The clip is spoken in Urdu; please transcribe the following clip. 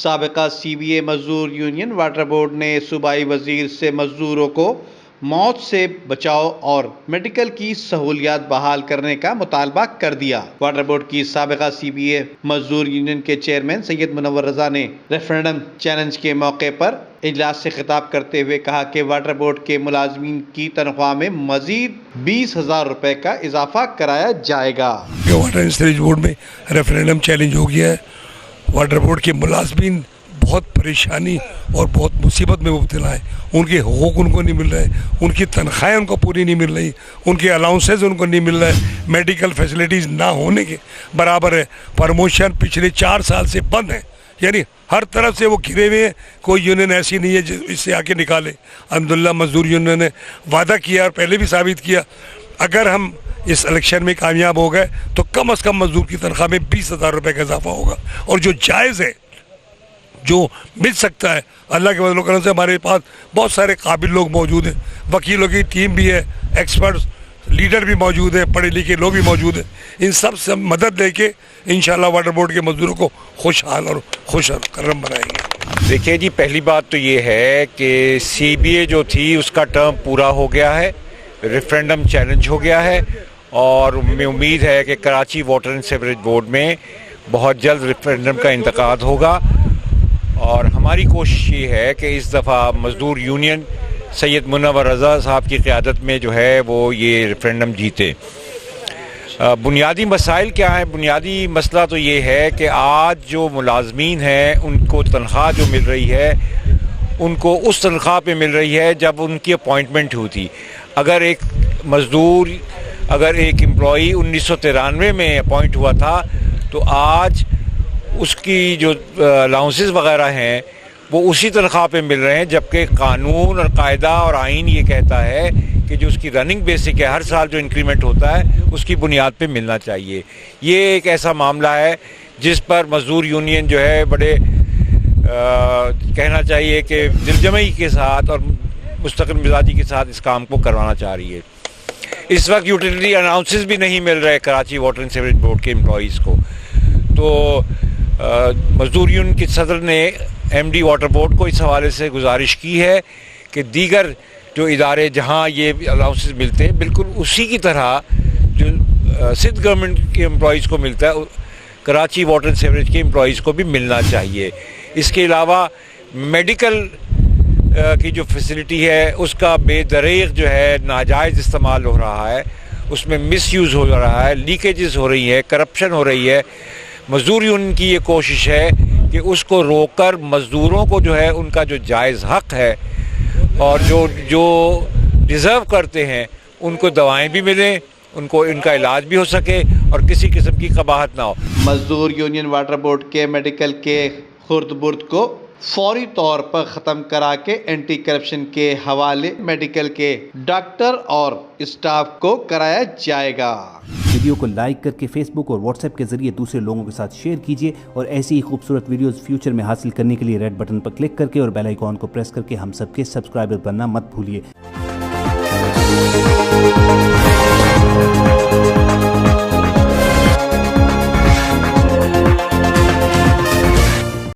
سابقہ CBA مزدور یونین واٹر بورڈ نے صوبائی وزیر سے مزدوروں کو موت سے بچاؤ اور میڈیکل کی سہولیات بحال کرنے کا مطالبہ کر دیا۔ واٹر بورڈ کی سابقہ CBA مزدور یونین کے چیئرمین سید منور رضا نے ریفرنڈم چیلنج کے موقع پر اجلاس سے خطاب کرتے ہوئے کہا کہ واٹر بورڈ کے ملازمین کی تنخواہ میں مزید 20,000 روپے کا اضافہ کرایا جائے گا۔ واٹر اینڈ سیوریج بورڈ میں ریفرنڈم چیلنج ہو گیا ہے۔ واٹر بورڈ کے ملازمین بہت پریشانی اور بہت مصیبت میں مبتلا ہیں۔ ان کے حقوق ان کو نہیں مل رہے، ان کی تنخواہیں ان کو پوری نہیں مل رہی، ان کے الاؤنسز ان کو نہیں مل رہے، میڈیکل فیسلٹیز نہ ہونے کے برابر ہے۔ پروموشن پچھلے 4 سال سے بند ہے، یعنی ہر طرف سے وہ گھرے ہوئے ہیں۔ کوئی یونین ایسی نہیں ہے جو اس سے آ کے نکالے۔ الحمدللہ مزدور یونین نے وعدہ کیا اور پہلے بھی ثابت کیا، اگر ہم اس الیکشن میں کامیاب ہو گئے تو کم از کم مزدور کی تنخواہ میں 20,000 روپے کا اضافہ ہوگا، اور جو جائز ہے، جو مل سکتا ہے۔ اللہ کے فضل و کرم سے ہمارے پاس بہت سارے قابل لوگ موجود ہیں، وکیلوں کی ٹیم بھی ہے، ایکسپرٹس لیڈر بھی موجود ہے، پڑھے لکھے لوگ بھی موجود ہیں۔ ان سب سے مدد لے کے انشاءاللہ واٹر بورڈ کے مزدوروں کو خوشحال اور خوش کرم بنائیں گے۔ دیکھیے جی، پہلی بات تو یہ ہے کہ CBA جو تھی اس کا ٹرم پورا ہو گیا ہے، ریفرنڈم چیلنج ہو گیا ہے، اور ہمیں امید ہے کہ Karachi water and sewerage board میں بہت جلد ریفرنڈم کا انعقاد ہوگا، اور ہماری کوشش یہ ہے کہ اس دفعہ مزدور یونین سید منور رضا صاحب کی قیادت میں جو ہے وہ یہ ریفرنڈم جیتے۔ بنیادی مسائل کیا ہیں؟ بنیادی مسئلہ تو یہ ہے کہ آج جو ملازمین ہیں ان کو تنخواہ جو مل رہی ہے ان کو اس تنخواہ پہ مل رہی ہے جب ان کی اپوائنٹمنٹ ہوئی۔ اگر ایک مزدور، اگر ایک امپلائی 1993 میں اپوائنٹ ہوا تھا تو آج اس کی جو الاؤنسز وغیرہ ہیں وہ اسی تنخواہ پہ مل رہے ہیں، جبکہ قانون اور قاعدہ اور آئین یہ کہتا ہے کہ جو اس کی رننگ بیسک ہے، ہر سال جو انکریمنٹ ہوتا ہے اس کی بنیاد پہ ملنا چاہیے۔ یہ ایک ایسا معاملہ ہے جس پر مزدور یونین جو ہے بڑے کہنا چاہیے کہ دلجمعی کے ساتھ اور مستقل مزاجی کے ساتھ اس کام کو کروانا چاہ رہی ہے۔ اس وقت یوٹیلیٹی الاؤنسز بھی نہیں مل رہے Karachi water and sewerage board کے امپلائیز کو، تو مزدور یونین کے صدر نے MD واٹر بورڈ کو اس حوالے سے گزارش کی ہے کہ دیگر جو ادارے جہاں یہ الاؤنسز ملتے ہیں بالکل اسی کی طرح جو سندھ گورنمنٹ کے امپلائیز کو ملتا ہے کراچی واٹر اینڈ سیوریج کے امپلائیز کو بھی ملنا چاہیے۔ اس کے علاوہ میڈیکل کی جو فیسلٹی ہے اس کا بے دریغ جو ہے ناجائز استعمال ہو رہا ہے، اس میں مس یوز ہو رہا ہے، لیکیجز ہو رہی ہے، کرپشن ہو رہی ہے۔ مزدور یونین کی یہ کوشش ہے کہ اس کو روک کر مزدوروں کو جو ہے ان کا جو جائز حق ہے اور جو ڈیزرو کرتے ہیں ان کو دوائیں بھی ملیں، ان کو ان کا علاج بھی ہو سکے اور کسی قسم کی قباحت نہ ہو۔ مزدور یونین واٹر بورڈ کے میڈیکل کے خرد برد کو فوری طور پر ختم کرا کے اینٹی کرپشن کے حوالے میڈیکل کے ڈاکٹر اور اسٹاف کو کرایا جائے گا۔ ویڈیو کو لائک کر کے فیس بک اور واٹس ایپ کے ذریعے دوسرے لوگوں کے ساتھ شیئر کیجیے، اور ایسی ہی خوبصورت ویڈیوز فیوچر میں حاصل کرنے کے لیے ریڈ بٹن پر کلک کر کے اور بیل آئیکن کو پریس کر کے ہم سب کے سبسکرائبر بننا مت بھولیے۔